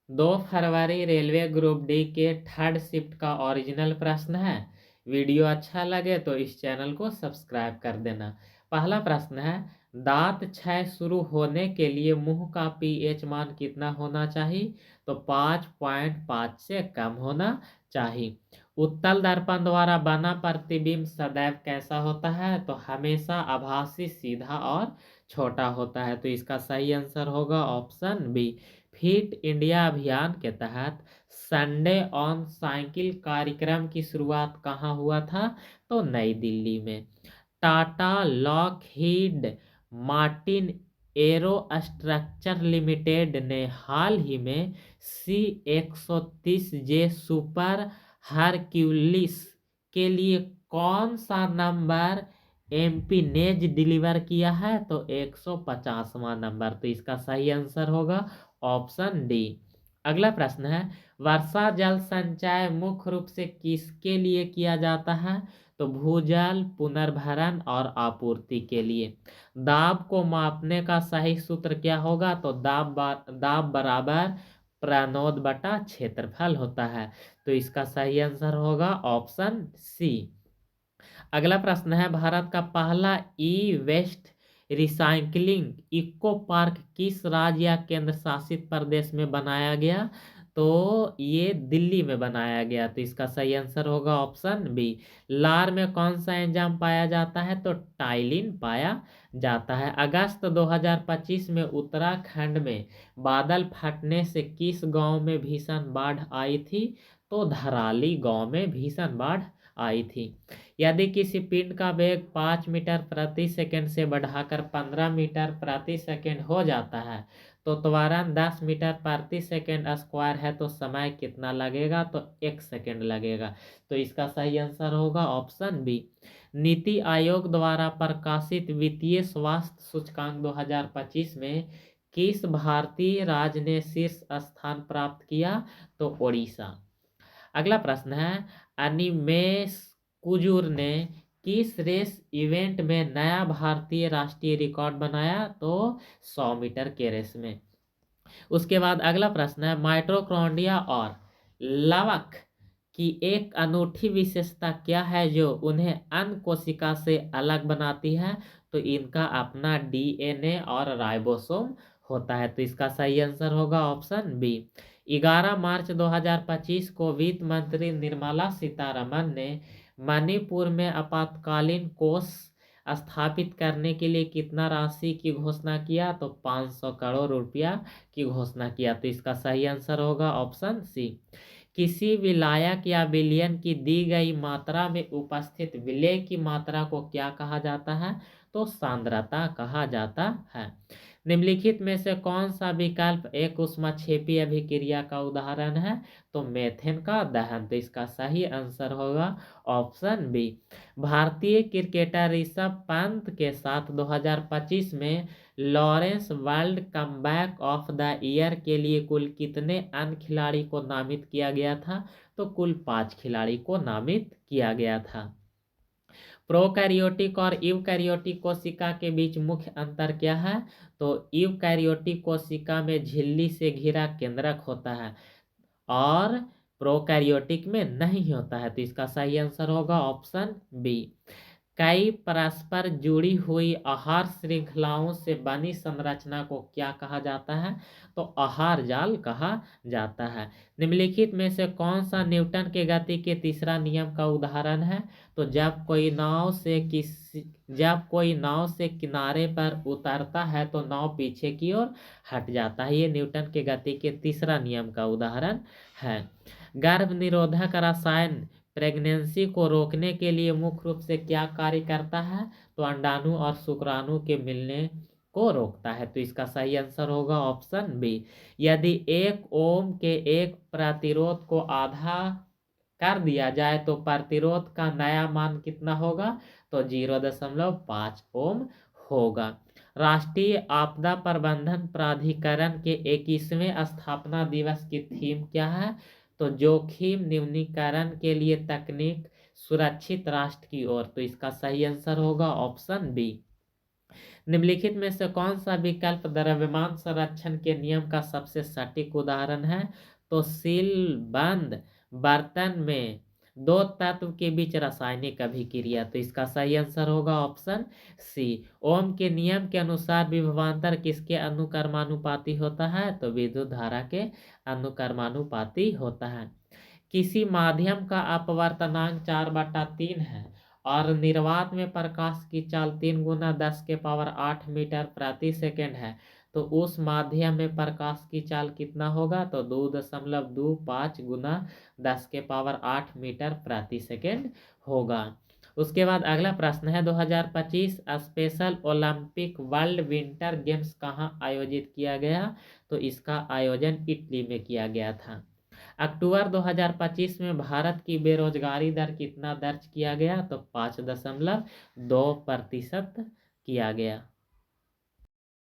2 फरवरी railway group D के third shift का original प्रश्न है। वीडियो अच्छा लगे तो इस चैनल को सब्सक्राइब कर देना। पहला प्रश्न है, दांत क्षय शुरू होने के लिए मुंह का पीएच मान कितना होना चाहिए? तो 5.5 से कम होना चाहिए। उत्तल दर्पण द्वारा बना प्रतिबिंब सदैव कैसा होता है? तो हमेशा आभासी, सीधा और छोटा होता है। तो इसका सही आंसर होगा ऑप्शन बी। फिट इंडिया अभियान के तहत संडे ऑन साइकिल कार्यक्रम की शुरुआत कहाँ हुआ था? तो नई दिल्ली में। Tata Lockheed Martin arrow structure limited ने हाल ही में C-130J सुपर हरक्यूलिस के लिए कौन सा नंबर एम्पिनेज डिलीवर किया है? तो 150वां नंबर। तो इसका सही आंसर होगा ऑप्शन डी। अगला प्रश्न है, वर्षा जल संचय मुख्य रूप से किसके लिए किया जाता है? तो भूजल पुनर्भरण और आपूर्ति के लिए। दाब को मापने का सही सूत्र क्या होगा? तो दाब बराबर प्रणोद बटा क्षेत्रफल होता है। तो इसका सही आंसर होगा ऑप्शन सी। अगला प्रश्न है, भारत का पहला ई वेस्ट रिसाइकलिंग इको पार्क किस राज्य या केंद्र शासित प्रदेश में बनाया गया? तो ये दिल्ली में बनाया गया। तो इसका सही आंसर होगा ऑप्शन बी। लार में कौन सा एंजाइम पाया जाता है? तो टाइलिन पाया जाता है। अगस्त 2025 में उत्तराखंड में बादल फटने से किस गांव में भीषण बाढ़ आई थी? तो धराली गांव में भीषण बाढ़ आई थी। यदि किसी पिंड का वेग 5 मीटर प्रति सेकंड से बढ़ाकर 15 मीटर प्रति सेकंड हो जाता है, तो त्वरण 10 मीटर प्रति सेकंड स्क्वायर है, तो समय कितना लगेगा? तो 1 सेकंड लगेगा। तो इसका सही आंसर होगा ऑप्शन बी। नीति आयोग द्वारा प्रकाशित वित्तीय स्वास्थ्य सूचकांक 2025 में किस भारतीय राज्य ने शीर्ष स्थान प्राप्त किया? तो ओडिशा। अगला प्रश्न है, अनिमेश कुजूर ने किस रेस इवेंट में नया भारतीय राष्ट्रीय रिकॉर्ड बनाया? तो 100 मीटर के रेस में। उसके बाद अगला प्रश्न है, माइटोकॉन्ड्रिया और लवक की एक अनूठी विशेषता क्या है जो उन्हें अन्य कोशिका से अलग बनाती है? तो इनका अपना डीएनए और राइबोसोम होता है। तो इसका सही आंसर होगा ऑप्शन बी। 11 मार्च 2025 को वित्त मंत्री निर्मला सीतारमन ने मणिपुर में आपातकालीन कोष स्थापित करने के लिए कितना राशि की घोषणा किया? तो 500 करोड़ रुपया की घोषणा किया। तो इसका सही आंसर होगा ऑप्शन सी। किसी विलायक या विलयन की दी गई मात्रा में उपस्थित विलेय की मात्रा को क्या कहा जाता है? तो सांद्रता कहा जाता है। निम्नलिखित में से कौन सा विकल्प एक ऊष्माक्षेपी अभिक्रिया का उदाहरण है? तो मेथेन का दहन। तो इसका सही आंसर होगा ऑप्शन बी। भारतीय क्रिकेटर ऋषभ पंत के साथ 2025 में Lawrence world comeback of the year के लिए कुल कितने अन्य खिलाड़ी को नामित किया गया था? तो कुल 5 खिलाड़ी को नामित किया गया था। प्रोकैरियोटिक और यूकैरियोटिक कोशिका के बीच मुख्य अंतर क्या है? तो यूकैरियोटिक कोशिका में झिल्ली से घिरा केंद्रक होता है और प्रोकैरियोटिक में नहीं होता है। तो इसका सही आंसर होगा ऑप्शन बी। कई परस्पर जुड़ी हुई आहार श्रृंखलाओं से बनी संरचना को क्या कहा जाता है? तो आहार जाल कहा जाता है। निम्नलिखित में से कौन सा न्यूटन के गति के तीसरा नियम का उदाहरण है? तो जब कोई नाव से किनारे पर उतरता है तो नाव पीछे की ओर हट जाता है। ये न्यूटन के गति के तीसरा नियम का उदाहरण है। गर्भ निरोधक रसायन प्रेगनेंसी को रोकने के लिए मुख्य रूप से क्या कार्य करता है? तो अंडाणु और शुक्राणु के मिलने को रोकता है। तो इसका सही आंसर होगा ऑप्शन बी। यदि 1 ओम के एक प्रतिरोध को आधा कर दिया जाए तो प्रतिरोध का नया मान कितना होगा? तो 0.5 ओम होगा। राष्ट्रीय आपदा प्रबंधन प्राधिकरण के 21वें स्थापना दिवस की थीम क्या है? तो जोखिम न्यूनीकरण के लिए तकनीक, सुरक्षित राष्ट्र की ओर। तो इसका सही आंसर होगा ऑप्शन बी। निम्नलिखित में से कौन सा विकल्प द्रव्यमान संरक्षण के नियम का सबसे सटीक उदाहरण है? तो सीलबंद बर्तन में दो तत्व के बीच रासायनिक अभिक्रिया। तो इसका सही आंसर होगा ऑप्शन सी। ओम के नियम के अनुसार विभवांतर किसके अनुक्रमानुपाती होता है? तो विद्युत धारा के अनुक्रमानुपाती होता है। किसी माध्यम का अपवर्तनांक 4/3 है और निर्वात में प्रकाश की चाल 3 × 10⁸ मीटर/सेकंड है, तो उस माध्यम में प्रकाश की चाल कितना होगा? तो 2.25 × 10⁸ मीटर/सेकंड होगा। उसके बाद अगला प्रश्न है 2025 special Olympic world winter games कहाँ आयोजित किया गया? तो इसका आयोजन इटली में किया गया था। अक्टूबर 2025 में भारत की बेरोजगारी दर कितना दर्ज किया गया? तो 5.2% किया गया।